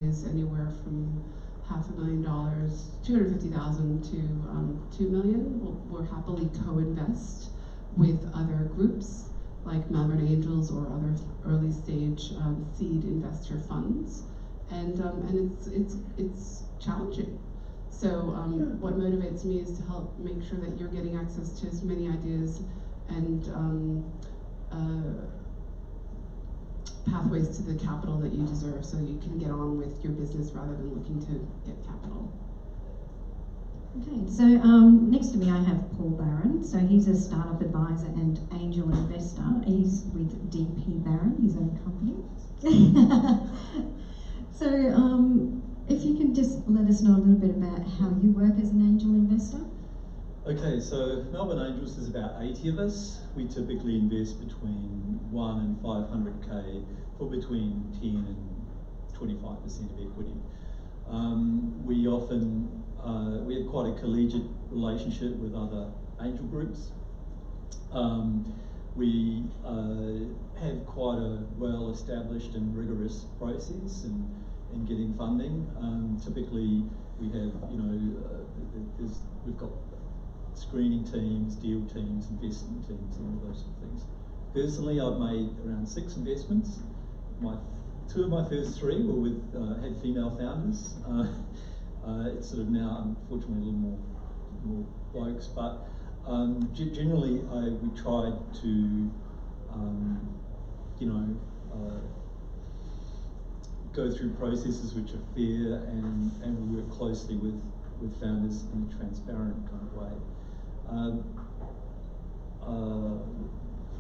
is anywhere from $500,000, $250,000 to $2 million. We'll happily co-invest with other groups like Melbourne Angels or other early stage seed investor funds, and it's challenging. So what motivates me is to help make sure that you're getting access to as many ideas and pathways to the capital that you deserve, so you can get on with your business rather than looking to get capital. Okay, so next to me I have Paul Barron. So he's a startup advisor and angel investor. He's with DP Barron, his own company. So if you can just let us know a little bit about how you work as an angel investor. Okay, so Melbourne Angels is about 80 of us. We typically invest between 1 and 500k for between 10 and 25% of equity. We often we have quite a collegiate relationship with other angel groups. We have quite a well-established and rigorous process in getting funding. Typically, we have we've got screening teams, deal teams, investment teams, and all those sort of things. Personally, I've made around 6 investments. Two of my first 3 were with had female founders. It's sort of now, unfortunately, a little more blokes, but generally, we tried to, go through processes which are fair, and we work closely with founders in a transparent kind of way.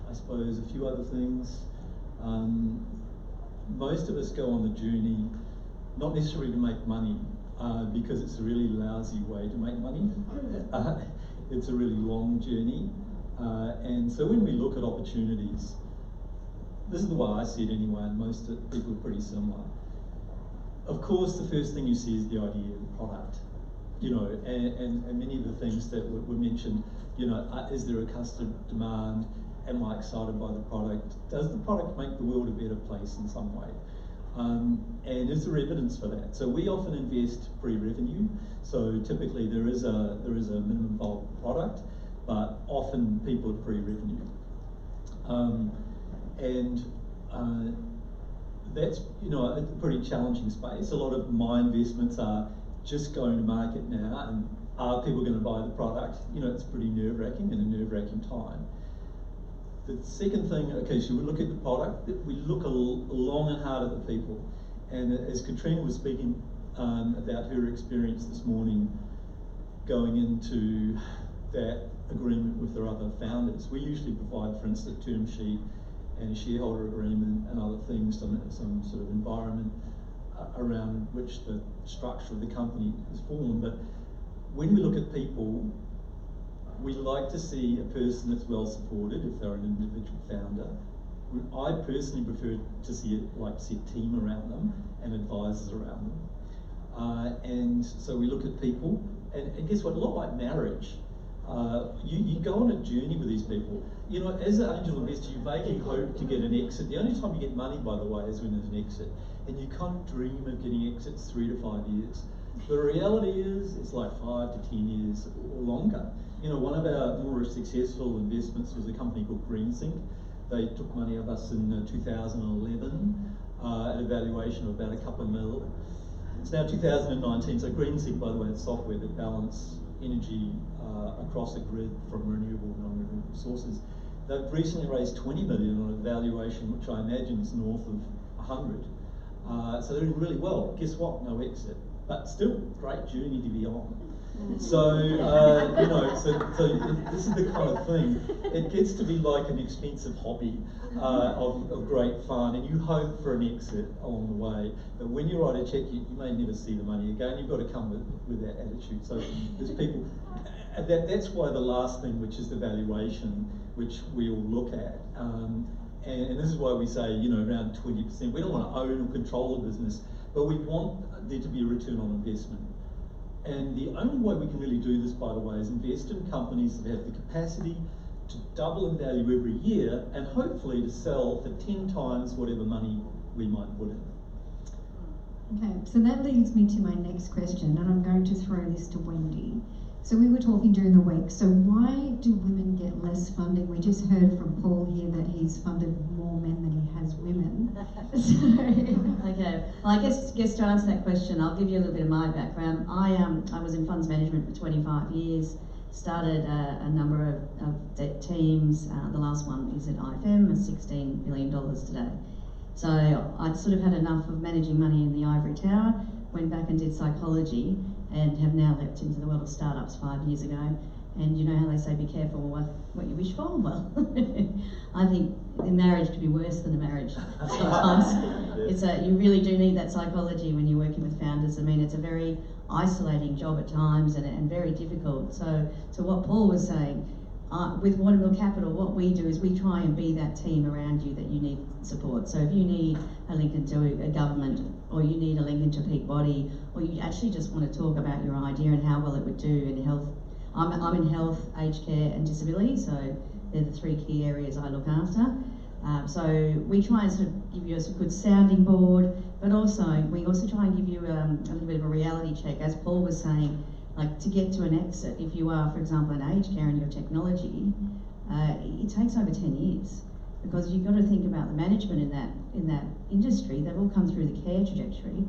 I suppose a few other things. Most of us go on the journey not necessarily to make money, because it's a really lousy way to make money. It's a really long journey, and so when we look at opportunities, this is the way I see it anyway, and most people are pretty similar. Of course, the first thing you see is the idea of the product, and many of the things that were mentioned. Is there a customer demand? Am I excited by the product? Does the product make the world a better place in some way? And is there evidence for that? So we often invest pre-revenue. So typically there is a minimum viable product, but often people are pre-revenue. That's a pretty challenging space. A lot of my investments are just going to market now, and are people going to buy the product? It's pretty nerve-wracking and a nerve-wracking time. The second thing, okay, so we look at the product, we look long and hard at the people. And as Katrina was speaking about her experience this morning going into that agreement with their other founders, we usually provide, for instance, a term sheet and a shareholder agreement and other things, some sort of environment around which the structure of the company is formed. But when we look at people, we like to see a person that's well supported if they're an individual founder. I personally prefer to see a team around them and advisors around them. And so we look at people, and guess what? A lot like marriage. You go on a journey with these people. As an angel investor, you vaguely hope to get an exit. The only time you get money, by the way, is when there's an exit. And you can't dream of getting exits 3 to 5 years. The reality is, it's like 5 to 10 years or longer. One of our more successful investments was a company called GreenSync. They took money of us in 2011 at a valuation of about a couple of mil. It's now 2019, so GreenSync, by the way, is software that balance energy across a grid from renewable and non-renewable sources. They've recently raised 20 million on a valuation which I imagine is north of 100. So they're doing really well. Guess what? No exit, but still great journey to be on. So so this is the kind of thing. It gets to be like an expensive hobby of great fun, and you hope for an exit along the way. But when you write a check, you may never see the money again. You've got to come with that attitude. So there's people. That's why the last thing, which is the valuation, which we all look at, and this is why we say around 20%. We don't want to own or control the business, but we want there to be a return on investment. And the only way we can really do this, by the way, is invest in companies that have the capacity to double in value every year, and hopefully to sell for 10 times whatever money we might put in. Okay, so that leads me to my next question, and I'm going to throw this to Wendy. So we were talking during the week, so why do women get less funding? We just heard from Paul here that he's funded more men than he has women. Okay, well I guess to answer that question, I'll give you a little bit of my background. I was in funds management for 25 years, started a number of teams. The last one is at IFM, $16 billion today. So I'd sort of had enough of managing money in the ivory tower, went back and did psychology, and have now leapt into the world of startups 5 years ago. And you know how they say, be careful what you wish for? Well, I think in marriage could be worse than a marriage sometimes. You really do need that psychology when you're working with founders. I mean, it's a very isolating job at times and very difficult. So what Paul was saying, with Watermill Capital, what we do is we try and be that team around you that you need support. So if you need a link into a government, or you need a link into a peak body, or you actually just want to talk about your idea and how well it would do in health. I'm in health, aged care and disability, so they're the three key areas I look after. So we try and sort of give you a good sounding board, but we also try and give you a little bit of a reality check. As Paul was saying, like to get to an exit, if you are, for example, in aged care and your technology, it takes over 10 years because you've got to think about the management in that industry. They've all come through the care trajectory,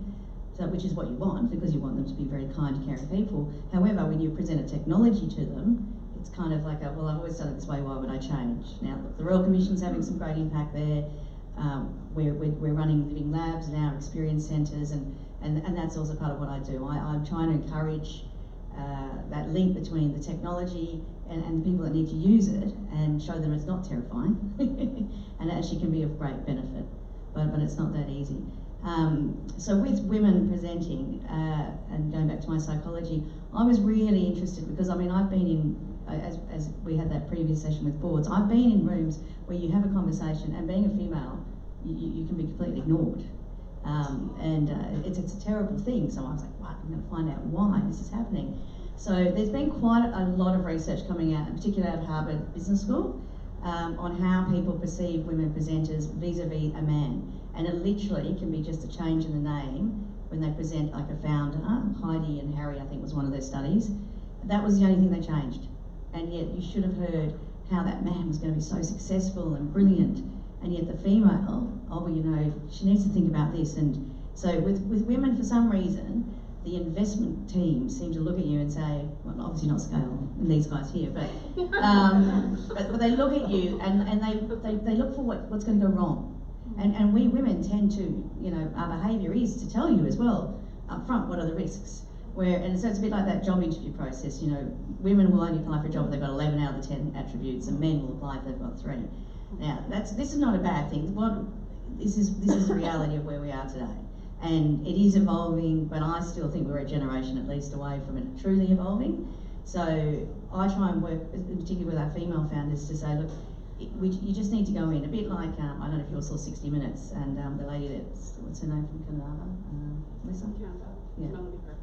which is what you want because you want them to be very kind, caring people. However, when you present a technology to them, it's kind of like, well, I've always done it this way, why would I change? Now, the Royal Commission's having some great impact there. We're running living labs now, experience centres, and that's also part of what I do. I'm trying to encourage that link between the technology and the people that need to use it and show them it's not terrifying and it actually can be of great benefit, but it's not that easy. So with women presenting, and going back to my psychology, I was really interested because, I mean, I've been in, as we had that previous session with boards, I've been in rooms where you have a conversation and being a female, you can be completely ignored. It's a terrible thing. So I was like, right, I'm going to find out why this is happening. So there's been quite a lot of research coming out, in particular at Harvard Business School, on how people perceive women presenters vis-a-vis a man. And it literally can be just a change in the name when they present like a founder. Heidi and Harry, I think, was one of their studies. That was the only thing they changed. And yet you should have heard how that man was going to be so successful and brilliant. And yet the female, oh, well, you know, she needs to think about this. And so with women, for some reason, the investment team seem to look at you and say, well, obviously not Scale and these guys here, but they look at you and they look for what's going to go wrong. And we women tend to, you know, our behaviour is to tell you as well up front what are the risks. And so it's a bit like that job interview process. You know, women will only apply for a job if they've got 11 out of the 10 attributes, and men will apply if they've got 3. Now, this is not a bad thing. This is the reality of where we are today. And it is evolving, but I still think we're a generation at least away from it truly evolving. So I try and work, particularly with our female founders, to say, look, you just need to go in, a bit like, I don't know if you all saw 60 Minutes, and the lady what's her name from Canada? Melissa? Yeah.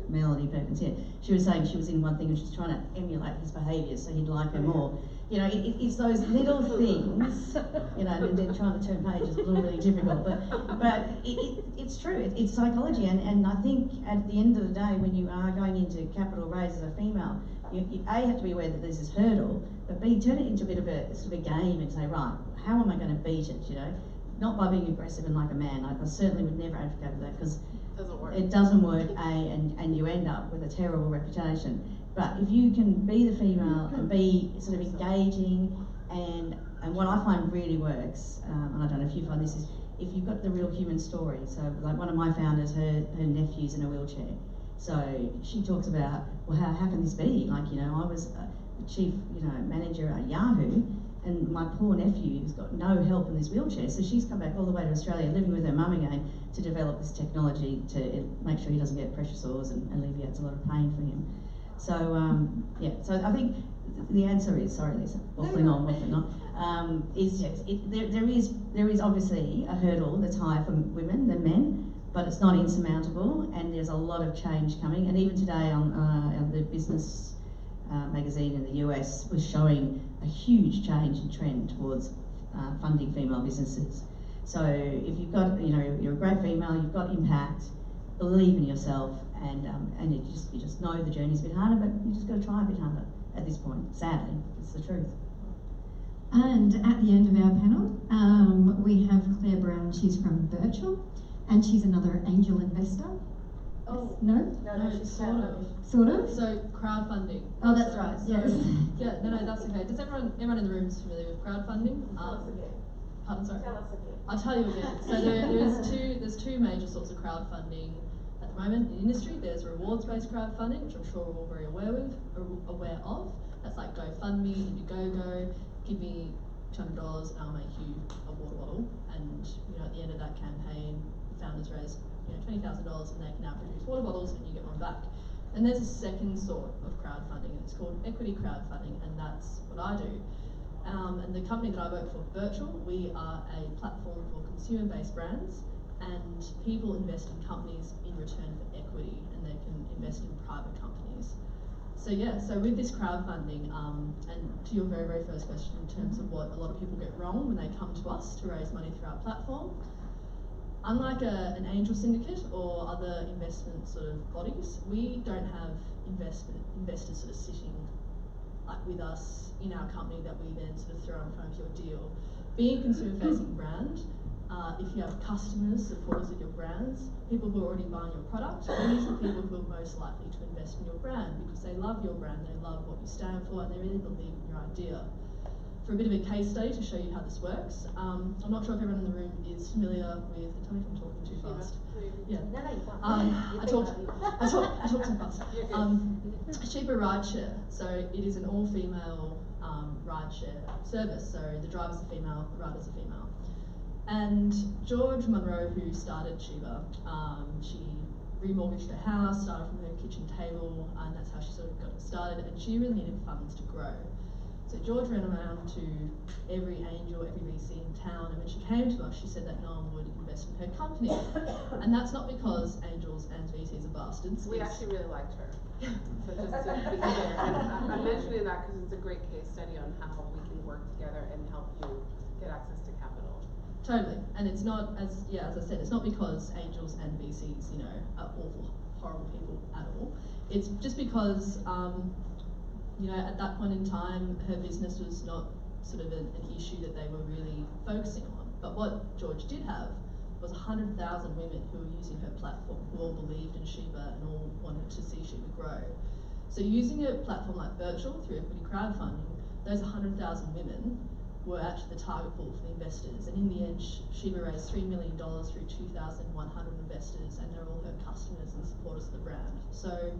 Melody Perkins, yeah. She was saying she was in one thing and she was trying to emulate his behaviour so he'd like her more. You know, it's those little things, you know, and then trying to turn pages is really difficult, but it's true, it's psychology, and I think at the end of the day, when you are going into capital raise as a female, you A, have to be aware that there's this hurdle, but B, turn it into a bit of a sort of a game and say, right, how am I going to beat it, you know? Not by being aggressive and like a man. I certainly would never advocate for that because it doesn't work, and you end up with a terrible reputation. But if you can be the female and be sort of engaging, and what I find really works, and I don't know if you find this, is if you've got the real human story. So like one of my founders, her nephew's in a wheelchair. So she talks about, well, how can this be? Like, you know, I was the chief, you know, manager at Yahoo, and my poor nephew's got no help in this wheelchair, so she's come back all the way to Australia, living with her mum again, to develop this technology to make sure he doesn't get pressure sores and alleviates a lot of pain for him. So, yeah, so I think the answer is, sorry Lisa, waffling on, is yes, there is obviously a hurdle that's higher for women than men, but it's not insurmountable, and there's a lot of change coming. And even today on the business magazine in the US was showing a huge change in trend towards funding female businesses. So if you've got, you know, you're a great female, you've got impact, believe in yourself, and you just know the journey's a bit harder, but you just got to try a bit harder at this point. Sadly, it's the truth. And at the end of our panel, we have Claire Brown. She's from Birchall, and she's another angel investor. Oh. No? No, she's sort of. Sort of? So crowdfunding. Oh, that's So- right, so- yes. Yeah, no, that's okay. Does everyone in the room is familiar with crowdfunding? Pardon, sorry? Tell us again. I'll tell you again. So there's two major sorts of crowdfunding at the moment in the industry. There's rewards-based crowdfunding, which I'm sure we're all very aware of. That's like GoFundMe, Indiegogo, give me $200 and I'll make you a water bottle. And at the end of that campaign, the founders raise $20,000 and they can now produce water bottles and you get one back. And there's a second sort of crowdfunding, and it's called equity crowdfunding, and that's what I do. And the company that I work for, Birchall, we are a platform for consumer-based brands, and people invest in companies in return for equity, and they can invest in private companies. So with this crowdfunding, and to your very, very first question in terms of what a lot of people get wrong when they come to us to raise money through our platform, unlike an angel syndicate or other investment sort of bodies, we don't have investors sort of sitting with us in our company that we then sort of throw in front of your deal. Being a consumer-facing brand, if you have customers, supporters of your brands, people who are already buying your product, these are people who are most likely to invest in your brand because they love your brand, they love what you stand for, and they really believe in your idea. For a bit of a case study to show you how this works, I'm not sure if everyone in the room is familiar with. Tell me if I'm talking too fast. Yeah. I talk too fast. Sheba Rideshare. So it is an all-female rideshare service. So the driver's are female, the riders are female. And George Monroe, who started Sheba, she remortgaged her house, started from her kitchen table, and that's how she sort of got it started. And she really needed funds to grow. So George ran around to every angel, every VC in town, and when she came to us, she said that no one would invest in her company. And that's not because angels and VCs are bastards. We actually really liked her. So just to be clear, and I'm mentioning that because it's a great case study on how we can work together and help you get access to capital. Totally, and it's not, as I said, it's not because angels and VCs, are awful, horrible people at all. It's just because, at that point in time, her business was not sort of an issue that they were really focusing on. But what George did have was 100,000 women who were using her platform, who all believed in Sheba and all wanted to see Sheba grow. So using a platform like Birchall through equity crowdfunding, those 100,000 women were actually the target pool for the investors. And in the end, Sheba raised $3 million through 2,100 investors, and they're all her customers and supporters of the brand. So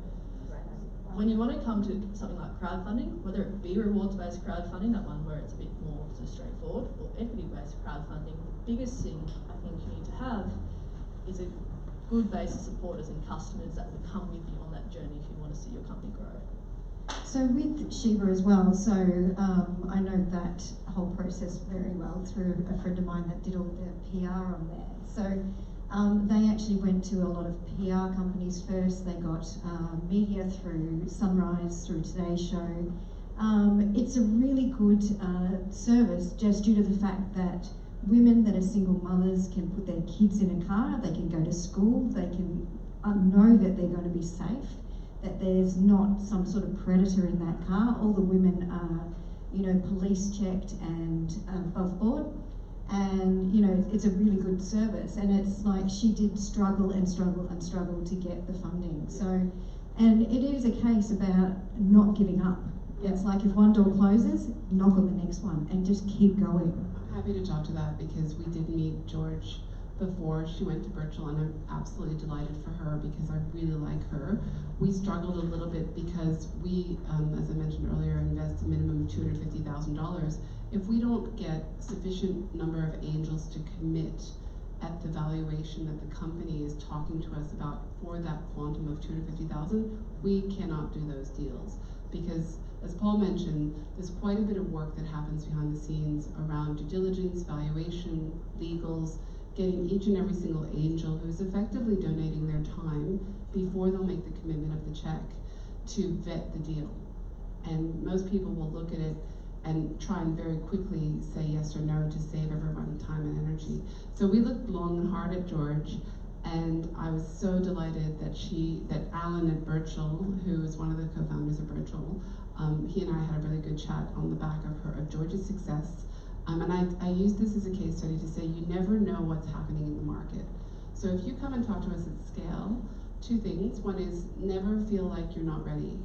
when you want to come to something like crowdfunding, whether it be rewards-based crowdfunding, that one where it's a bit more sort of straightforward, or equity-based crowdfunding, the biggest thing I think you need to have is a good base of supporters and customers that will come with you on that journey if you want to see your company grow. So with Sheba as well, so I know that whole process very well through a friend of mine that did all the PR on there. So they actually went to a lot of PR companies first. They got media through Sunrise, through Today Show. It's a really good service just due to the fact that women that are single mothers can put their kids in a car, they can go to school, they can know that they're going to be safe, that there's not some sort of predator in that car. All the women are, police checked and above board. And, it's a really good service. And it's like she did struggle and struggle and struggle to get the funding. So, and it is a case about not giving up. It's like if one door closes, knock on the next one and just keep going. I'm happy to talk to that because we did meet George before she went to Birchall, and I'm absolutely delighted for her because I really like her. We struggled a little bit because we, as I mentioned earlier, invest a minimum of $250,000. If we don't get sufficient number of angels to commit at the valuation that the company is talking to us about for that quantum of $250,000, we cannot do those deals because, as Paul mentioned, there's quite a bit of work that happens behind the scenes around due diligence, valuation, legals, getting each and every single angel who's effectively donating their time before they'll make the commitment of the check to vet the deal. And most people will look at it and try and very quickly say yes or no to save everyone time and energy. So we looked long and hard at George, And I was so delighted that Alan at Birchall, who is one of the co-founders of Birchall, he and I had a really good chat on the back of George's success. And I use this as a case study to say you never know what's happening in the market. So if you come and talk to us at scale, two things. One is never feel like you're not ready,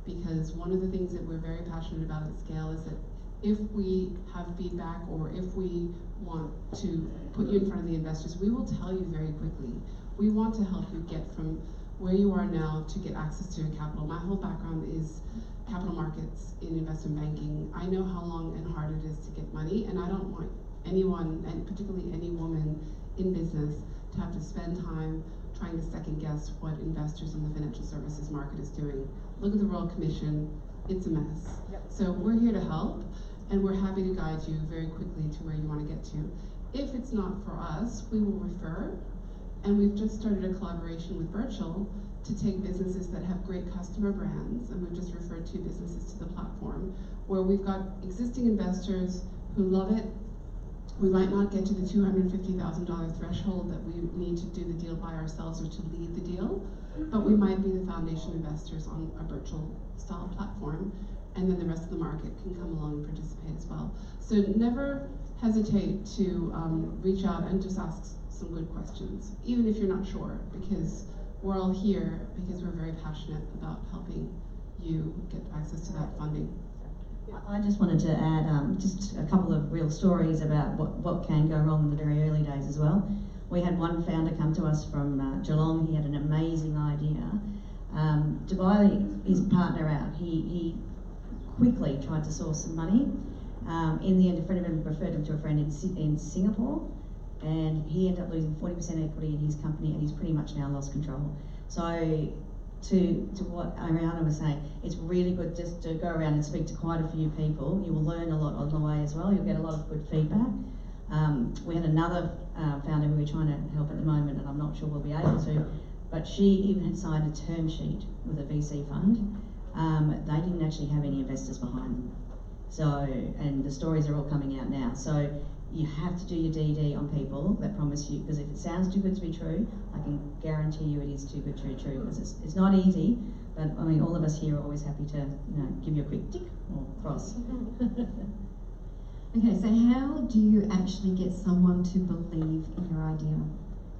because one of the things that we're very passionate about at scale is that if we have feedback or if we want to put you in front of the investors, we will tell you very quickly. We want to help you get from where you are now to get access to your capital. My whole background is capital markets in investment banking. I know how long and hard it is to get money, and I don't want anyone, and particularly any woman in business, to have to spend time trying to second guess what investors in the financial services market is doing. Look at the Royal Commission, it's a mess. Yep. So we're here to help, and we're happy to guide you very quickly to where you want to get to. If it's not for us, we will refer, and we've just started a collaboration with Birchall to take businesses that have great customer brands, and we've just referred 2 businesses to the platform, where we've got existing investors who love it. We might not get to the $250,000 threshold that we need to do the deal by ourselves or to lead the deal, but we might be the foundation investors on a Birchall style platform, and then the rest of the market can come along and participate as well. So never hesitate to reach out and just ask some good questions, even if you're not sure, because we're all here because we're very passionate about helping you get access to that funding. I just wanted to add just a couple of real stories about what can go wrong in the very early days as well. We had one founder come to us from Geelong. He had an amazing idea. To buy his partner out, he quickly tried to source some money. In the end, a friend of him referred him to a friend in Singapore, and he ended up losing 40% equity in his company, and he's pretty much now lost control. So to what Ariana was saying, it's really good just to go around and speak to quite a few people. You will learn a lot on the way as well. You'll get a lot of good feedback. We had another founder who we're trying to help at the moment, and I'm not sure we'll be able to, but she even had signed a term sheet with a VC fund. They didn't actually have any investors behind them. So, and the stories are all coming out now. So you have to do your DD on people that promise you, because if it sounds too good to be true, I can guarantee you it is too good to be true, because it's not easy, but I mean, all of us here are always happy to, give you a quick tick or cross. Okay, so how do you actually get someone to believe in your idea?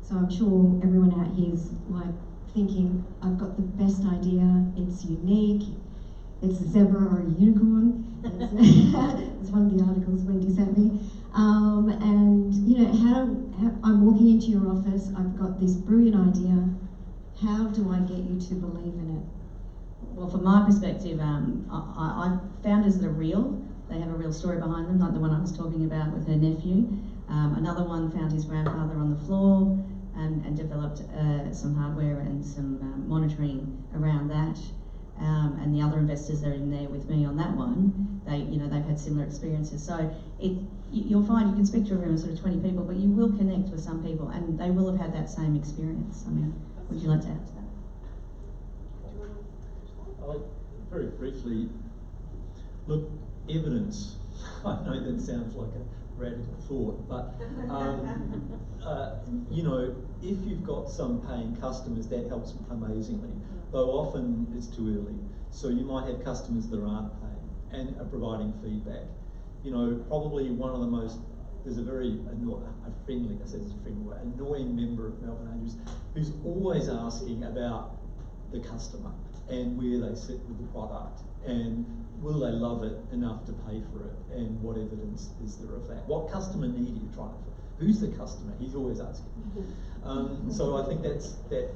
So I'm sure everyone out here is like thinking, I've got the best idea, it's unique, it's a zebra or a unicorn. It's one of the articles Wendy sent me. And how I'm walking into your office, I've got this brilliant idea. How do I get you to believe in it? Well, from my perspective, founders that are real, they have a real story behind them, like the one I was talking about with her nephew. Another one found his grandfather on the floor and developed some hardware and some monitoring around that. And the other investors that are in there with me on that one, they've had similar experiences. So you'll find you can speak to a room of sort of 20 people, but you will connect with some people, and they will have had that same experience. I mean, would you like to add to that? Very briefly, look, evidence. I know that sounds like a radical thought, but if you've got some paying customers, that helps amazingly. Though often it's too early, so you might have customers that aren't paying and are providing feedback. Probably one of the most, there's a very annoying member of Melbourne Angels who's always asking about the customer and where they sit with the product and will they love it enough to pay for it, and what evidence is there of that? What customer need are you trying to fill? Who's the customer? He's always asking. So I think that's that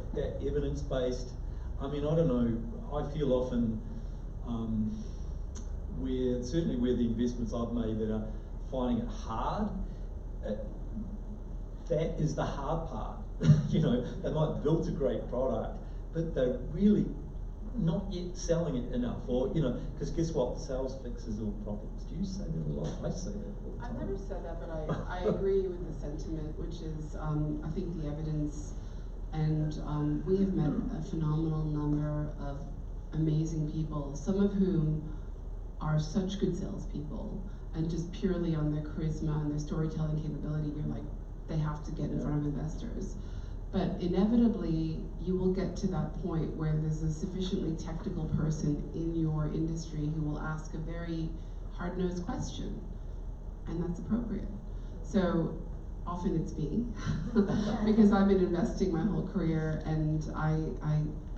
evidence-based. I mean, I don't know, I feel often certainly where the investments I've made that are finding it hard, that is the hard part. They might have built a great product, but they're really not yet selling it enough, or because guess what, sales fixes all problems. Do you say that a lot? I say that all the time. I've never said that, but I agree with the sentiment, which is I think the evidence, and we have met a phenomenal number of amazing people, some of whom are such good salespeople, and just purely on their charisma and their storytelling capability, you're like, they have to get in front of investors. But inevitably, you will get to that point where there's a sufficiently technical person in your industry who will ask a very hard-nosed question, and that's appropriate. So often it's me, because I've been investing my whole career, and I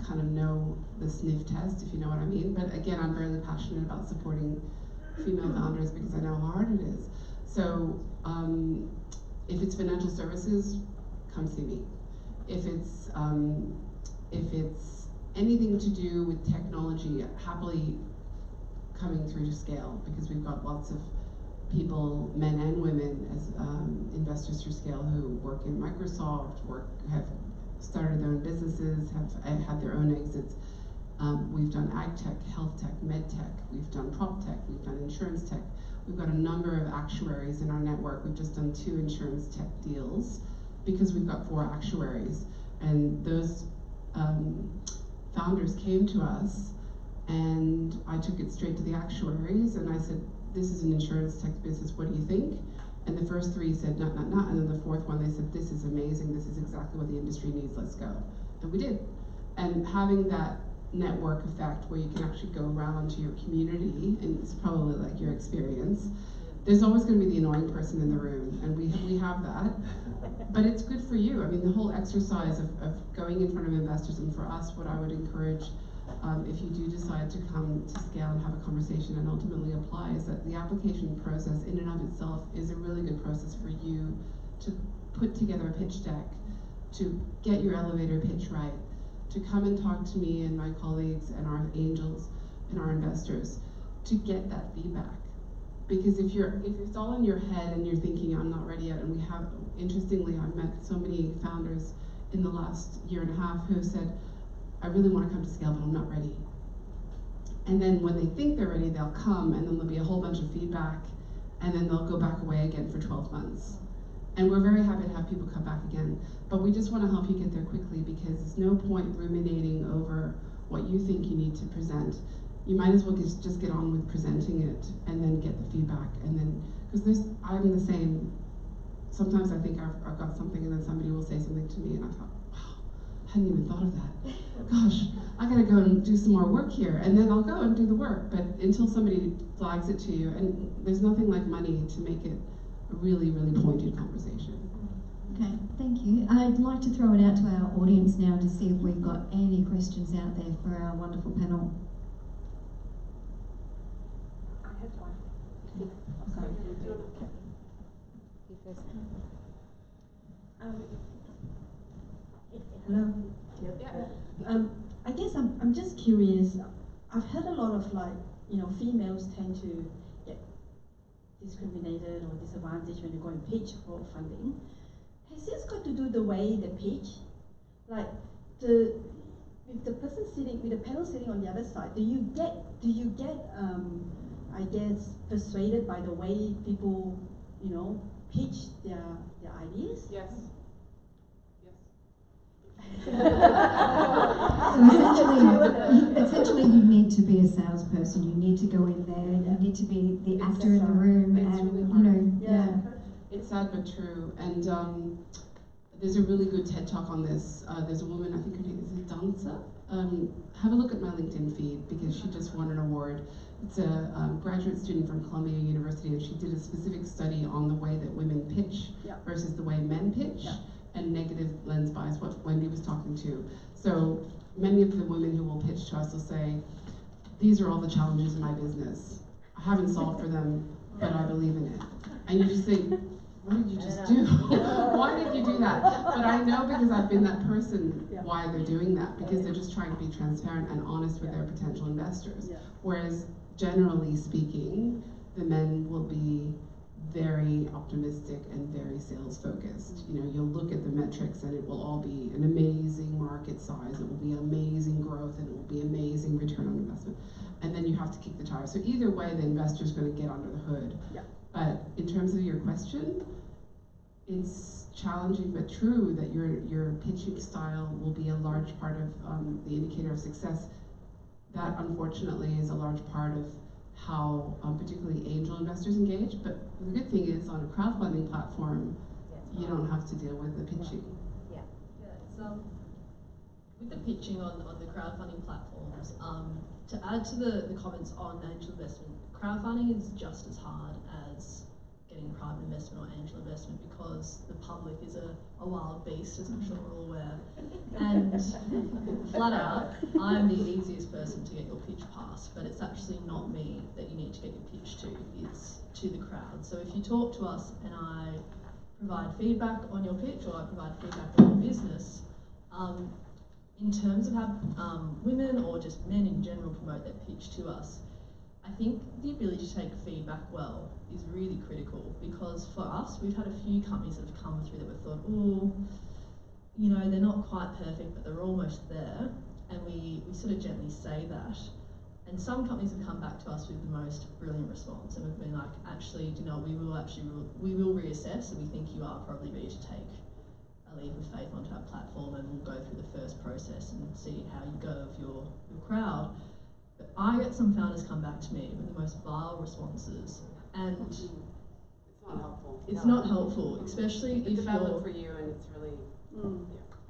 kind of know the sniff test, if you know what I mean. But again, I'm very passionate about supporting female founders because I know how hard it is. So if it's financial services, come see me. If it's anything to do with technology, happily coming through to scale, because we've got lots of people, men and women, as investors through scale who work in Microsoft, have started their own businesses, have had their own exits. We've done ag tech, health tech, med tech, we've done prop tech, we've done insurance tech. We've got a number of actuaries in our network. We've just done 2 insurance tech deals because we've got 4 actuaries. And those founders came to us, and I took it straight to the actuaries, and I said, this is an insurance tech business, what do you think? And the first 3 said, nah, nah, nah, and then the 4th one, they said, this is amazing, this is exactly what the industry needs, let's go. And we did. And having that network effect where you can actually go around to your community, and it's probably like your experience, there's always going to be the annoying person in the room, and we have that. But it's good for you. I mean, the whole exercise of going in front of investors, and for us, what I would encourage, if you do decide to come to scale and have a conversation and ultimately apply, is that the application process in and of itself is a really good process for you to put together a pitch deck, to get your elevator pitch right, to come and talk to me and my colleagues and our angels and our investors to get that feedback. Because if it's all in your head and you're thinking, I'm not ready yet, and we have, interestingly, I've met so many founders in the last year and a half who have said, I really want to come to scale, but I'm not ready. And then when they think they're ready, they'll come, and then there'll be a whole bunch of feedback, and then they'll go back away again for 12 months. And we're very happy to have people come back again. But we just want to help you get there quickly, because there's no point ruminating over what you think you need to present. You might as well just get on with presenting it, and then get the feedback. And then, because I'm the same. Sometimes I think I've got something, and then somebody will say something to me, and I thought, hadn't even thought of that. Gosh, I gotta go and do some more work here, and then I'll go and do the work. But until somebody flags it to you, and there's nothing like money to make it a really, really pointed conversation. Okay, thank you. I'd like to throw it out to our audience now to see if we've got any questions out there for our wonderful panel. I had one. Sorry. You first. Hello. Yeah. I guess I'm just curious. I've heard a lot of females tend to get discriminated or disadvantaged when they go and pitch for funding. Has this got to do the way they pitch? Like with the person sitting, with the panel sitting on the other side, do you get I guess persuaded by the way people pitch their ideas? Yes. So essentially you need to be a salesperson. You need to go in there. You need to be the actor in the room, It's and really yeah. It's sad but true. And there's a really good TED talk on this. There's a woman, I think her name is Danza. Have a look at my LinkedIn feed, because she just won an award. It's a graduate student from Columbia University, and she did a specific study on the way that women pitch versus the way men pitch. And negative lens bias, what Wendy was talking to. So many of the women who will pitch to us will say, these are all the challenges in my business. I haven't solved for them, but I believe in it. And you just think, what did you just do? Why did you do that? But I know, because I've been that person, why they're doing that, because they're just trying to be transparent and honest with their potential investors. Whereas generally speaking, the men will be very optimistic and very sales focused. You'll look at the metrics and it will all be an amazing market size, it will be amazing growth, and it will be amazing return on investment. And then you have to kick the tires. So either way, the investor's going to get under the hood. But in terms of your question, it's challenging but true that your pitching style will be a large part of the indicator of success. That unfortunately is a large part of how particularly angel investors engage. But the good thing is, on a crowdfunding platform, you don't have to deal with the pitching. It's with the pitching on the crowdfunding platforms, to add to the comments on angel investment, crowdfunding is just as hard as getting private investment or angel investment because the public is a wild beast, as I'm sure we're all aware. And flat out, I'm the easiest person to get your pitch passed, but it's actually not me that you need to get your pitch to, it's to the crowd. So if you talk to us and I provide feedback on your pitch or I provide feedback on your business, in terms of how women or just men in general promote their pitch to us, I think the ability to take feedback well is really critical because for us, we've had a few companies that have come through that we've thought, oh, you know, they're not quite perfect, but they're almost there. And we sort of gently say that. And some companies have come back to us with the most brilliant response and we've been like, actually, you know, we will reassess and we think you are probably ready to take a leap of faith onto our platform and we'll go through the first process and see how you go with your crowd. But I get some founders come back to me with the most vile responses and It's not helpful. it's not helpful, especially It's if about you're... look for you and it's really, yeah.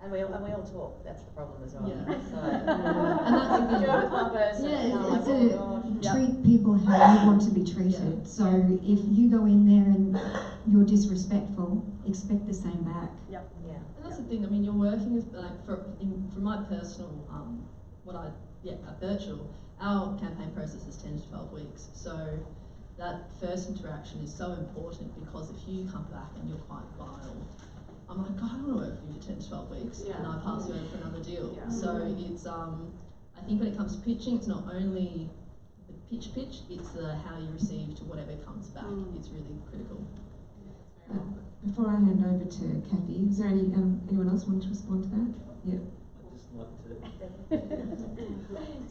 And we all talk. That's the problem as well. Yeah. So, And that's the if you thing. do it with one person, Yeah, it's kind of it's like, a oh gosh. treat people how you want to be treated. Yeah. So if you go in there and you're disrespectful, expect the same back. Yeah. And that's the thing, I mean, you're working with, like, from my personal, at Virtual, our campaign process is 10 to 12 weeks. So that first interaction is so important because if you come back and you're quite vile, I'm like, God, I don't want to work with you for 10 to 12 weeks, Yeah. and I pass you over for another deal. Yeah. So it's, I think when it comes to pitching, it's not only the pitch, it's the how you receive to whatever comes back. It's really critical. Before I hand over to Kathy, is there anyone else want to respond to that? Yeah. I'd just like to,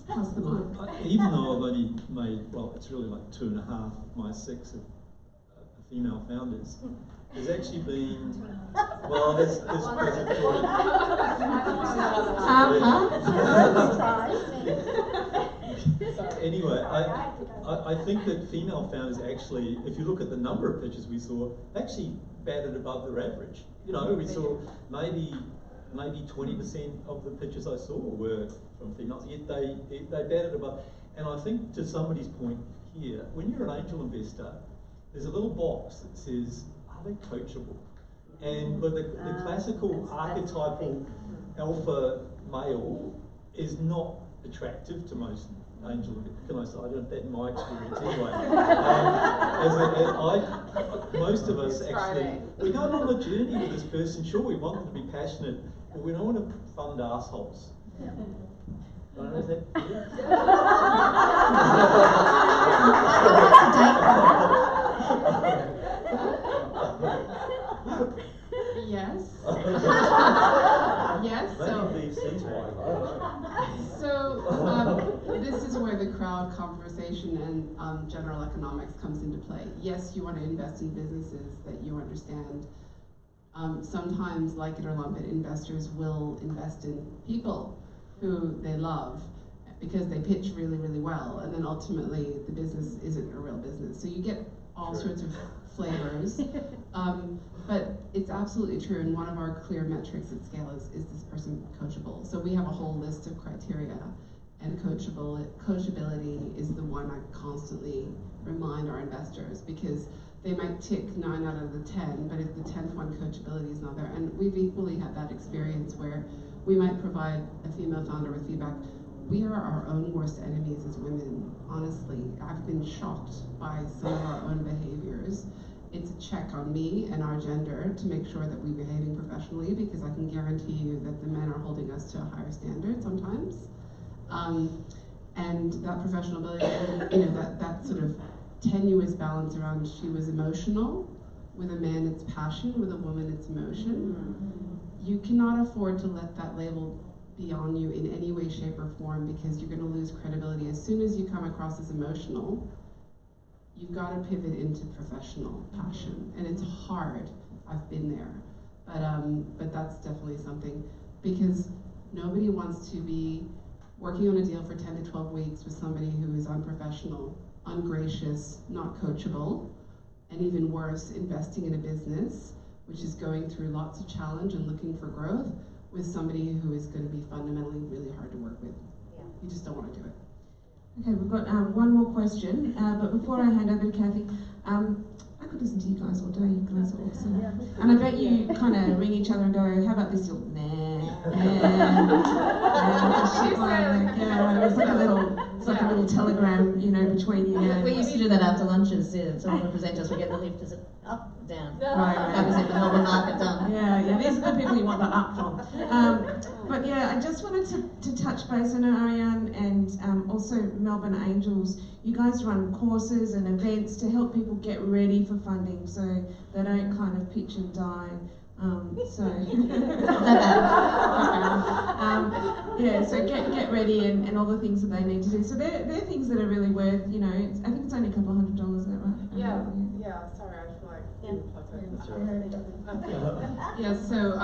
Pass the mic. even though I've only made, well, it's really like 2.5 my 6 of female founders, there's actually been, well, there's Anyway, I think that female founders actually, if you look at the number of pitches we saw, actually batted above their average. You know, we saw maybe 20% of the pitches I saw were from females, yet they batted above. And I think to somebody's point here, when you're an angel investor, there's a little box that says, are they coachable? And the classical archetypal alpha male is not attractive to most angel. Can I say that in my experience anyway? Most of us actually, we're going on a journey with this person. Sure, we want them to be passionate, but we don't want to fund assholes. I don't know, is that clear? Yes. Yes. So this is where the crowd conversation and general economics comes into play. Yes, you want to invest in businesses that you understand. Sometimes, like it or lump it, investors will invest in people who they love because they pitch really, really well, and then ultimately the business isn't a real business. So you get all sorts of flavors. But it's absolutely true, and one of our clear metrics at scale is this person coachable? So we have a whole list of criteria, and coachability is the one I constantly remind our investors, because they might tick 9 out of the 10, but if the 10th one, coachability, is not there. And we've equally had that experience where we might provide a female founder with feedback. We are our own worst enemies as women, honestly. I've been shocked by some of our own behaviors. It's a check on me and our gender to make sure that we're behaving professionally, because I can guarantee you that the men are holding us to a higher standard sometimes. And that professional ability, and, that sort of tenuous balance around, she was emotional. With a man, it's passion. With a woman, it's emotion. You cannot afford to let that label be on you in any way, shape, or form, because you're going to lose credibility. As soon as you come across as emotional, you've got to pivot into professional passion, and it's hard. I've been there, but that's definitely something, because nobody wants to be working on a deal for 10 to 12 weeks with somebody who is unprofessional, ungracious, not coachable, and even worse, investing in a business which is going through lots of challenge and looking for growth, with somebody who is going to be fundamentally really hard to work with. Yeah. You just don't want to do it. Okay, we've got one more question, but before I hand over to Kathy, I could listen to you guys all day. You guys are awesome. And I bet you kind of ring each other and go, how about this? You'll, it's like a little telegram, you know, between you guys. We used to do that after lunches. Yeah, someone would present us, we get the lift, is it up, down? Right. That was it, the Melbourne market done. Yeah, these are the people you want the up from. But yeah, I just wanted to touch base. I know Ariane and also Melbourne Angels, you guys run courses and events to help people get ready for funding so they don't kind of pitch and die. Yeah, so get ready and all the things that they need to do. So they're things that are really worth, you know, I think it's only a couple $100, is that right? Yeah, sorry, I feel like Yeah, so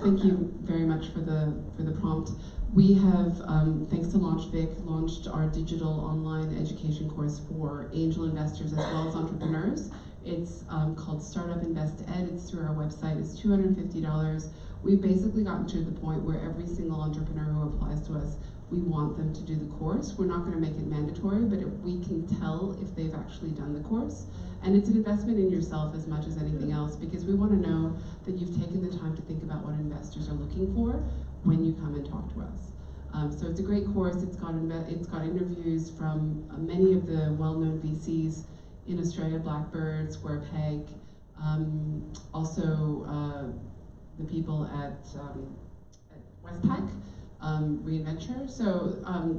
thank you very much for the prompt. We have, thanks to LaunchVic, launched our digital online education course for angel investors as well as entrepreneurs. It's called Startup Invest Ed. It's through our website. It's $250. We've basically gotten to the point where every single entrepreneur who applies to us, we want them to do the course. We're not going to make it mandatory, but we can tell if they've actually done the course. And it's an investment in yourself as much as anything else, because we want to know that you've taken the time to think about what investors are looking for when you come and talk to us. So it's a great course. It's got interviews from many of the well-known VCs in Australia, Blackbird, Square Peg, also the people at Westpac, Reinventure. So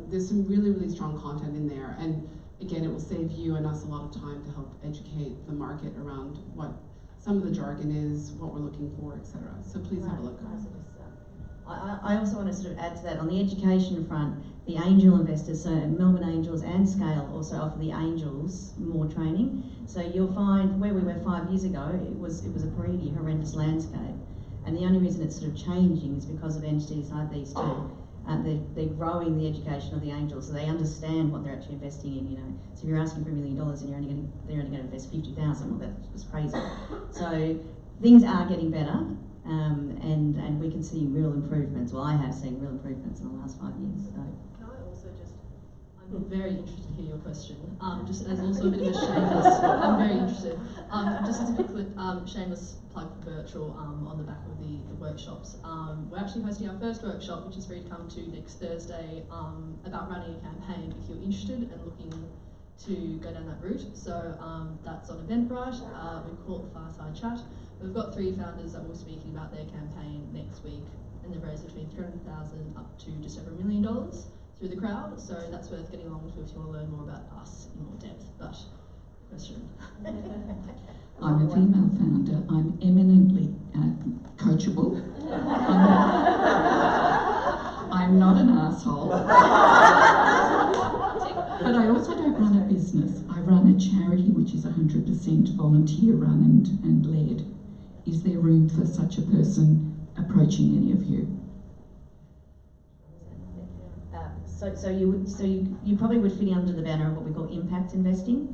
there's some really, really strong content in there. And again, it will save you and us a lot of time to help educate the market around what some of the jargon is, what we're looking for, etc. So please have a look. I also want to sort of add to that, on the education front, the angel investors, so Melbourne Angels and Scale also offer the angels more training. So you'll find where we were 5 years ago, it was a pretty horrendous landscape. And the only reason it's sort of changing is because of entities like these two. They're growing the education of the angels, so they understand what they're actually investing in. You know, so if you're asking for $1 million and they're only going to invest 50,000, well, that's just crazy. So things are getting better, and we can see real improvements. Well, I have seen real improvements in the last 5 years. So. Can I also I'm very interested to hear your question. Just as also a bit of a shameless, I'm very interested. Just as a quick shameless plug for virtual on the back of the workshops. We're actually hosting our first workshop, which is free to come to next Thursday, about running a campaign if you're interested and looking to go down that route. So that's on Eventbrite. We call it Fireside Chat. We've got 3 founders that will be speaking about their campaign next week, and they've raised between $300,000 up to just over $1 million through the crowd. So that's worth getting along to if you want to learn more about us in more depth. But question. I'm a female founder. I'm eminently coachable. I'm not an asshole. But I also don't run a business. I run a charity which is 100% volunteer run and led. Is there room for such a person approaching any of you? So you probably would fit under the banner of what we call impact investing.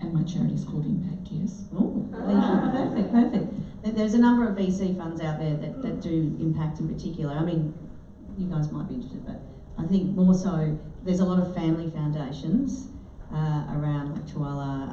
And my charity is called Impact, yes. Oh, perfect. There's a number of VC funds out there that do impact in particular. I mean, you guys might be interested, but I think more so, there's a lot of family foundations around like Tuala,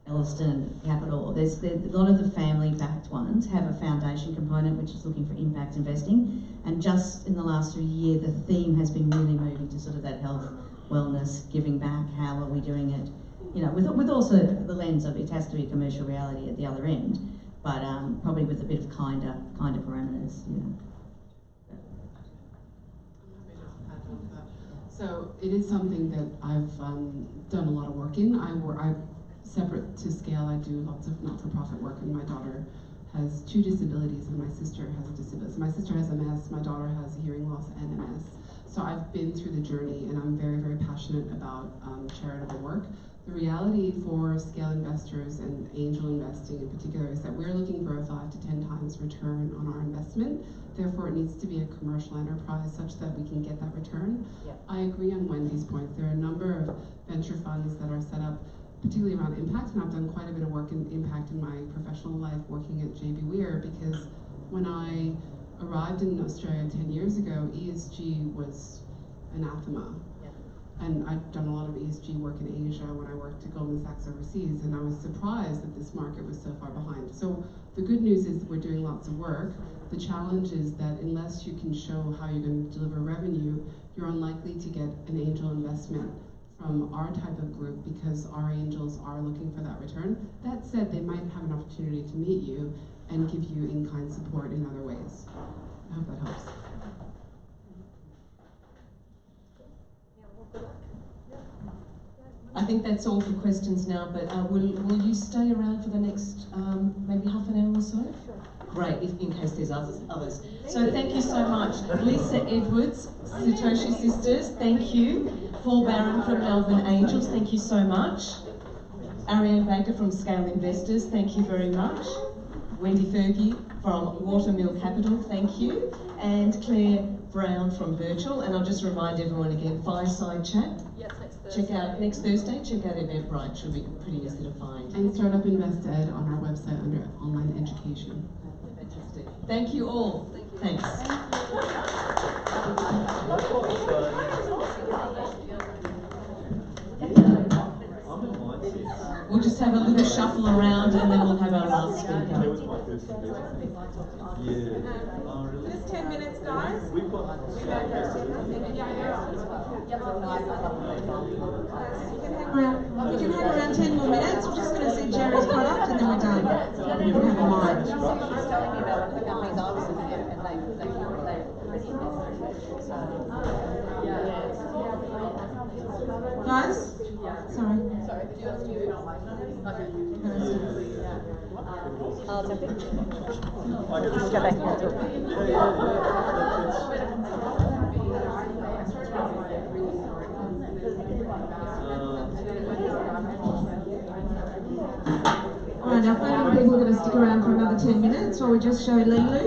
Elliston, Capital. There's a lot of the family-backed ones have a foundation component which is looking for impact investing. And just in the last year, the theme has been really moving to sort of that health, wellness, giving back. How are we doing it? You know, with also the lens of it has to be a commercial reality at the other end, but probably with a bit of kinder parameters. You know. So it is something that I've done a lot of work in. I separate to Scale, I do lots of not-for-profit work, and my daughter has 2 disabilities, and my sister has a disability. My sister has MS, my daughter has hearing loss and MS. So I've been through the journey, and I'm very, very passionate about charitable work. The reality for Scale investors and angel investing in particular is that we're looking for a 5 to 10 times return on our investment. Therefore, it needs to be a commercial enterprise such that we can get that return. Yep. I agree on Wendy's point. There are a number of venture funds that are set up particularly around impact, and I've done quite a bit of work in impact in my professional life working at JB Weir, because when I arrived in Australia 10 years ago, ESG was anathema. And I'd done a lot of ESG work in Asia when I worked at Goldman Sachs overseas, and I was surprised that this market was so far behind. So the good news is that we're doing lots of work. The challenge is that unless you can show how you're going to deliver revenue, you're unlikely to get an angel investment from our type of group because our angels are looking for that return. That said, they might have an opportunity to meet you and give you in-kind support in other ways. I hope that helps. I think that's all for questions now, but will you stay around for the next maybe half an hour or so? Sure. Great, in case there's others. So thank you so much. Lisa Edwards, Satoshi Sisters, thank you. Paul Barron from Melbourne Angels, thank you so much. Ariane Baker from Scale Investors, thank you very much. Wendy Fergie from Watermill Capital, thank you. And Claire Brown from Virtual, and I'll just remind everyone again, Fireside Chat. Yes, next Thursday. Next Thursday, check out Eventbrite, should be pretty easy to find. And Startup Invest Ed on our website under online education. Fantastic. Thank you all. Thanks. We'll just have a little shuffle around and then we'll have our last speaker. Just 10 minutes, guys. We've got You can hang around 10 more minutes. We're just going to see Jerry's product and then we're done. You can have a line. She's telling me about the companies I was in and they Guys? Sorry. Sorry, did you ask me? Okay. I'll take it. I'll go back and do it. Alright, our final people are going to stick around for another 10 minutes while we just show Lilu.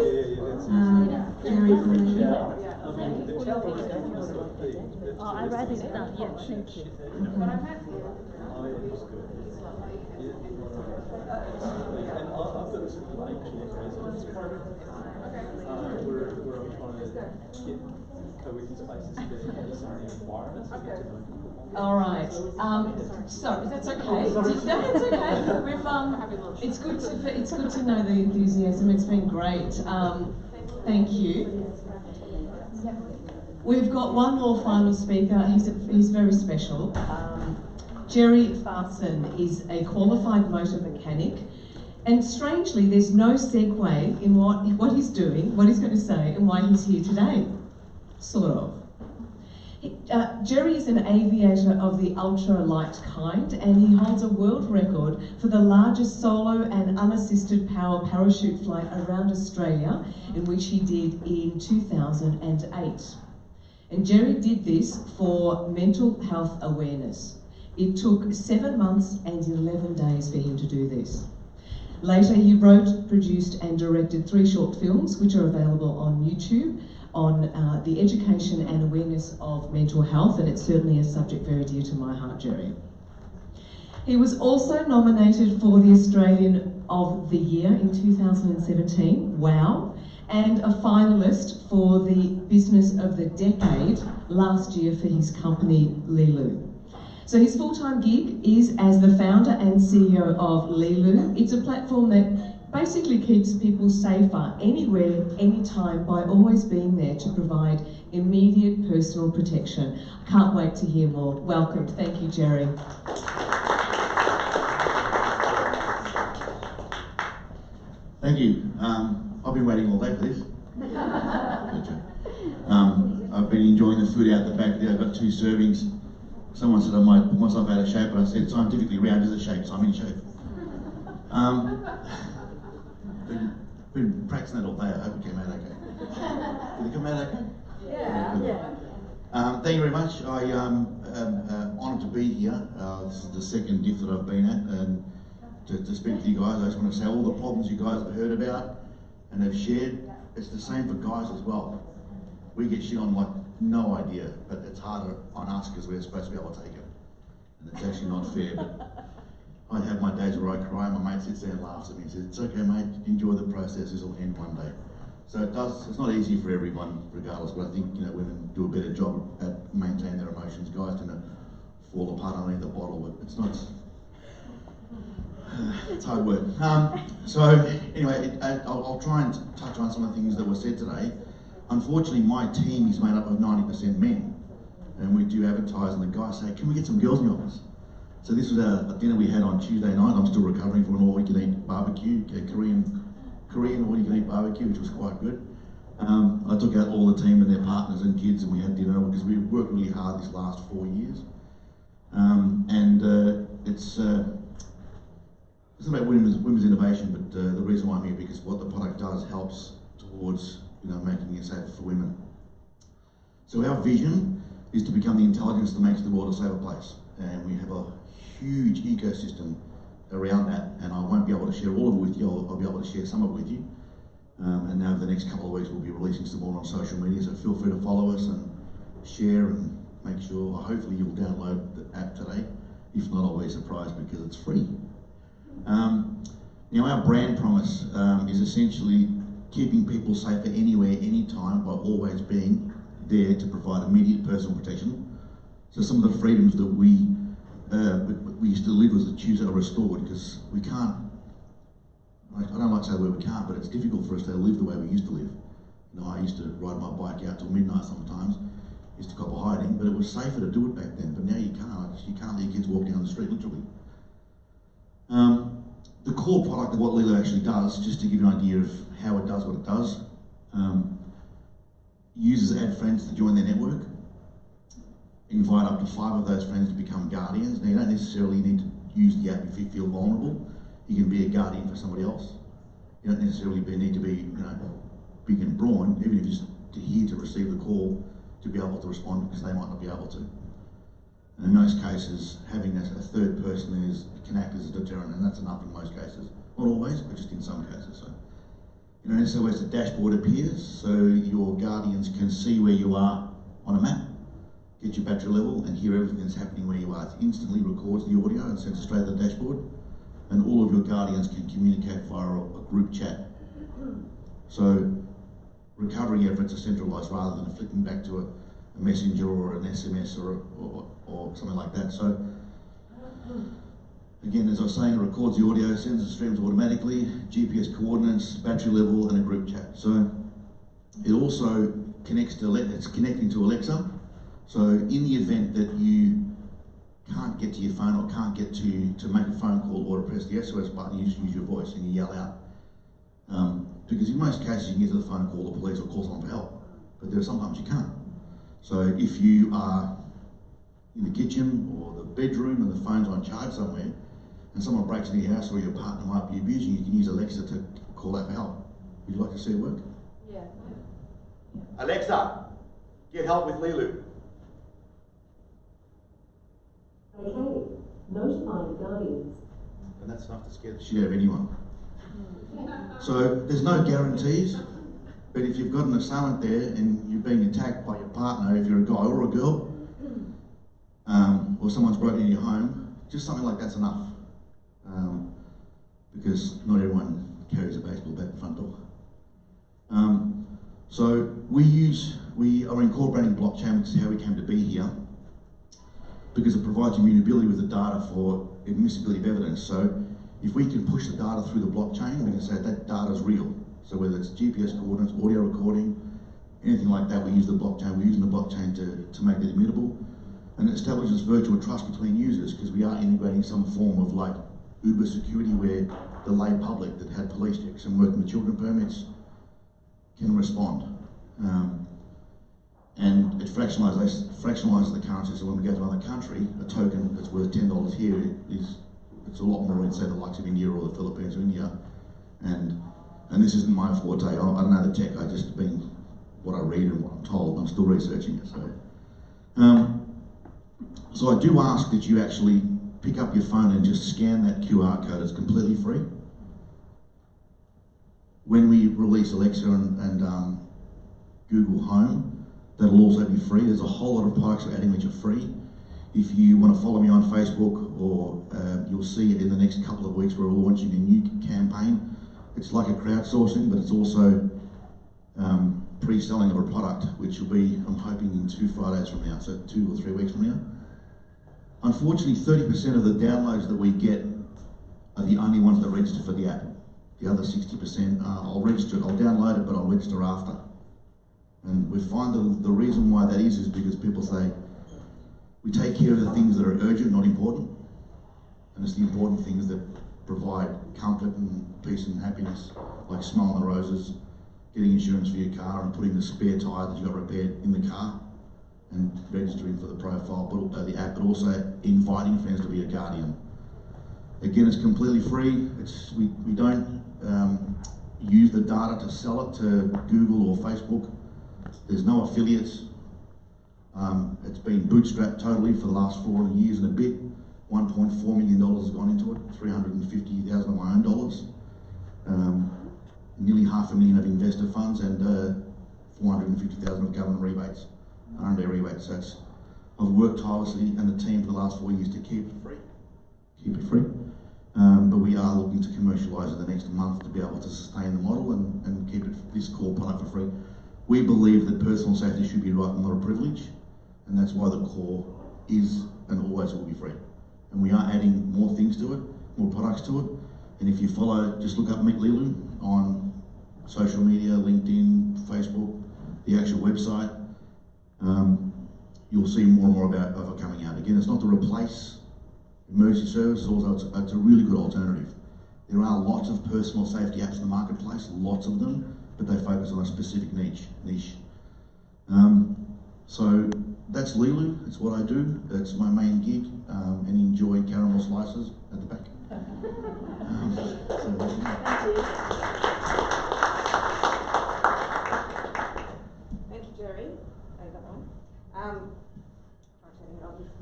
Jerry from Lilu. Oh, I read it down. Yeah, thank you. And I've got this angel residence program where I'm trying to get co-working spaces to be some environments to get to know people. All right. So that's okay. No, it's okay. It's good to know the enthusiasm. It's been great. Thank you. We've got one more final speaker. He's very special. Jerry Farson is a qualified motor mechanic, and strangely, there's no segue in what he's doing, what he's going to say, and why he's here today. Sort of. Jerry is an aviator of the ultra-light kind, and he holds a world record for the largest solo and unassisted power parachute flight around Australia, in which he did in 2008. And Jerry did this for mental health awareness. It took 7 months and 11 days for him to do this. Later, he wrote, produced and directed 3 short films, which are available on YouTube, on the education and awareness of mental health, and it's certainly a subject very dear to my heart, Jerry. He was also nominated for the Australian of the Year in 2017, wow, and a finalist for the Business of the Decade last year for his company, Lilu. So his full-time gig is as the founder and CEO of Lilu. It's a platform that basically keeps people safer anywhere, anytime, by always being there to provide immediate personal protection. I can't wait to hear more. Welcome. Thank you, Jerry. Thank you. I've been waiting all day for this. I've been enjoying the food out the back there. I've got 2 servings. Someone said I might put myself out of shape, but I said scientifically round is a shape, so I'm in shape. Been practicing that all day. I hope it came out okay. Did it come out okay? Yeah. Thank you very much. I am honoured to be here. This is the second DIF that I've been at, and to speak with you guys. I just want to say all the problems you guys have heard about and have shared, it's the same for guys as well. We get shit on like no idea, but it's harder on us because we're supposed to be able to take it. And it's actually not fair, but I have my days where I cry and my mate sits there and laughs at me and says, it's okay mate, enjoy the process, this will end one day. So it's not easy for everyone, regardless, but I think, you know, women do a better job at maintaining their emotions. Guys tend to fall apart underneath the bottle, but it's not, it's hard work. So anyway, I'll try and touch on some of the things that were said today. Unfortunately, my team is made up of 90% men, and we do advertise, and the guys say, can we get some girls in the office? So this was a dinner we had on Tuesday night. I'm still recovering from an all-you-can-eat barbecue, Korean all-you-can-eat barbecue, which was quite good. I took out all the team and their partners and kids, and we had dinner because we worked really hard this last 4 years. It's about women's innovation, but the reason why I'm here because what the product does helps towards, you know, making it safer for women. So our vision is to become the intelligence that makes the world a safer place, and we have a huge ecosystem around that, and I won't be able to share all of it with you. I'll be able to share some of it with you. And over the next couple of weeks, we'll be releasing some more on social media, so feel free to follow us and share and make sure, hopefully you'll download the app today. If not, I'll be surprised because it's free. Now our brand promise is essentially keeping people safer anywhere, anytime, by always being there to provide immediate personal protection. So some of the freedoms that we used to live as a Tuesday are restored because we can't, I don't like to say the word we can't, but it's difficult for us to live the way we used to live. You know, I used to ride my bike out till midnight sometimes, used to cop a hiding, but it was safer to do it back then, but now you can't. You can't let your kids walk down the street, literally. The core product of what Lilo actually does, just to give you an idea of how it does what it does, users add friends to join their network, invite up to 5 of those friends to become guardians. Now you don't necessarily need to use the app if you feel vulnerable. You can be a guardian for somebody else. You don't necessarily need to be, you know, big and brawn, even if you're just here to receive the call to be able to respond because they might not be able to. And in most cases, having a third person can act as a deterrent, and that's enough in most cases. Not always, but just in some cases. So, you know, so as the dashboard appears, so your guardians can see where you are on a map, get your battery level, and hear everything that's happening where you are. It instantly records the audio and sends it straight to the dashboard, and all of your guardians can communicate via a group chat. So recovery efforts are centralised rather than flicking back to a messenger or an SMS or something like that. So again, as I was saying, it records the audio, sends the streams automatically, GPS coordinates, battery level, and a group chat. So it also connects to, it's connecting to Alexa. So in the event that you can't get to your phone or can't get to make a phone call or to press the SOS button, you just use your voice and you yell out. Because in most cases you can get to the phone and call the police or call someone for help, but there are sometimes you can't. So if you are in the kitchen or the bedroom and the phone's on charge somewhere and someone breaks into your house or your partner might be abusing you, you can use Alexa to call out for help. Would you like to see it work? Yeah. Alexa, get help with Lilu. Okay, notifying guardians. And that's enough to scare the shit out of anyone. So there's no guarantees, but if you've got an assailant there and you're being attacked by your partner, if you're a guy or a girl, or someone's broken into your home, just something like that's enough. Because not everyone carries a baseball bat in the front door. So we are incorporating blockchain, which is how we came to be here, because it provides immutability with the data for admissibility of evidence. So if we can push the data through the blockchain, we can say that data is real. So whether it's GPS coordinates, audio recording, anything like that, we use the blockchain. We're using the blockchain to make that immutable. And it establishes virtual trust between users because we are integrating some form of like Uber security where the lay public that had police checks and working with children permits can respond. And it fractionalises the currency, so when we go to another country, a token that's worth $10 here it's a lot more in, say, the likes of India or the Philippines or India. And this isn't my forte, I don't know the tech, I just been what I read and what I'm told, I'm still researching it. So I do ask that you actually pick up your phone and just scan that QR code, it's completely free. When we release Alexa and Google Home, that'll also be free. There's a whole lot of products we're adding which are free. If you want to follow me on Facebook, or you'll see it in the next couple of weeks, we're launching a new campaign. It's like a crowdsourcing, but it's also pre-selling of a product, which will be, I'm hoping, in 2 Fridays from now, so 2 or 3 weeks from now. Unfortunately, 30% of the downloads that we get are the only ones that register for the app. The other 60%, I'll register it, I'll download it, but I'll register after. And we find the reason why that is because people say, we take care of the things that are urgent, not important. And it's the important things that provide comfort and peace and happiness, like smelling the roses, getting insurance for your car and putting the spare tyre that you got repaired in the car and registering for the profile, but the app, but also inviting friends to be a guardian. Again, it's completely free. We don't use the data to sell it to Google or Facebook. There's no affiliates. It's been bootstrapped totally for the last 4 years and a bit. $1.4 million has gone into it, 350,000 of my own dollars. Nearly $500,000 of investor funds and 450,000 of government rebates, R&D rebates. So I've worked tirelessly and the team for the last 4 years to keep it free. But we are looking to commercialise in the next month to be able to sustain the model and keep this core product for free. We believe that personal safety should be right and not a privilege, and that's why the core is and always will be free. And we are adding more things to it, more products to it. And if you follow, just look up Meet Lilu on social media, LinkedIn, Facebook, the actual website, you'll see more and more of it coming out. Again, it's not to replace emergency services, also it's a really good alternative. There are lots of personal safety apps in the marketplace, lots of them, but they focus on a specific niche. So that's Lilu, it's what I do, it's my main gig, and enjoy caramel slices at the back. Thank you, Jerry.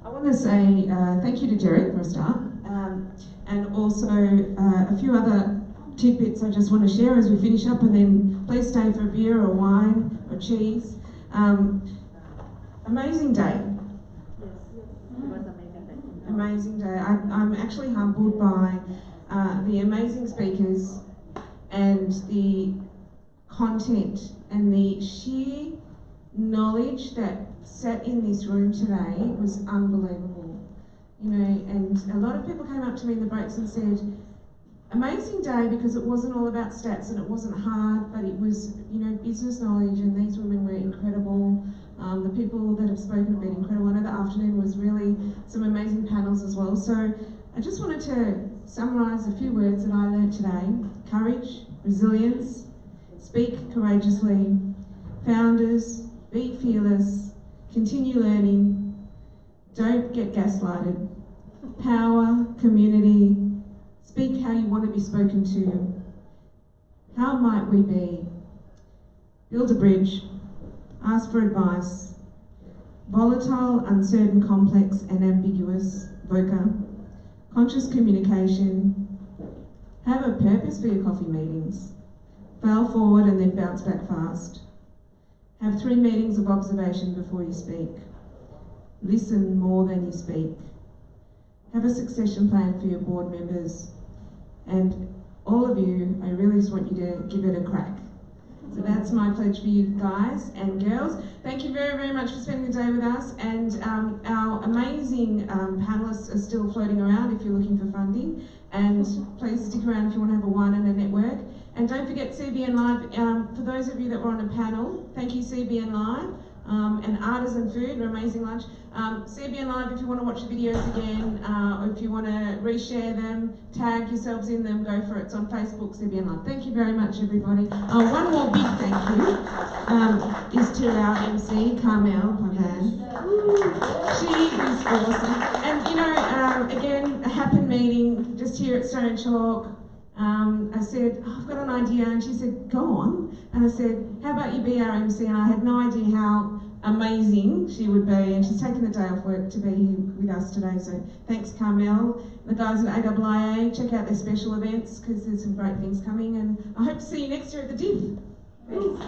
I want to say thank you to Jerry for a start, and also a few other tidbits I just want to share as we finish up, and then please stay for a beer or wine or cheese. Amazing day. Amazing day. I'm actually humbled by the amazing speakers and the content and the sheer knowledge that sat in this room today was unbelievable. You know, and a lot of people came up to me in the breaks and said, amazing day, because it wasn't all about stats and it wasn't hard, but it was, you know, business knowledge, and these women were incredible. The people that have spoken have been incredible. I know the afternoon was really some amazing panels as well. So I just wanted to summarise a few words that I learned today. Courage, resilience, speak courageously, founders, be fearless, continue learning, don't get gaslighted, power, community, speak how you want to be spoken to, how might we be, build a bridge, ask for advice, volatile, uncertain, complex and ambiguous, VOCA, conscious communication, have a purpose for your coffee meetings, fail forward and then bounce back fast, have 3 meetings of observation before you speak, listen more than you speak, have a succession plan for your board members, and all of you, I really just want you to give it a crack. So that's my pledge for you guys and girls. Thank you very, very much for spending the day with us. And our amazing panelists are still floating around if you're looking for funding. And please stick around if you want to have a wine and a network. And don't forget CBN Live. For those of you that were on a panel, thank you CBN Live. And Artisan Food, an amazing lunch. CBN Live, if you want to watch the videos again, or if you want to reshare them, tag yourselves in them, go for it. It's on Facebook, CBN Live. Thank you very much, everybody. One more big thank you is to our MC, Carmel Pavan. She is awesome. And you know, again, a happy meeting just here at Stone Chalk. I said, oh, I've got an idea, and she said, go on. And I said, how about you be our MC? And I had no idea how amazing she would be, and she's taken the day off work to be here with us today. So thanks, Carmel. The guys at AIIA, check out their special events, because there's some great things coming, and I hope to see you next year at the DIV. Thanks.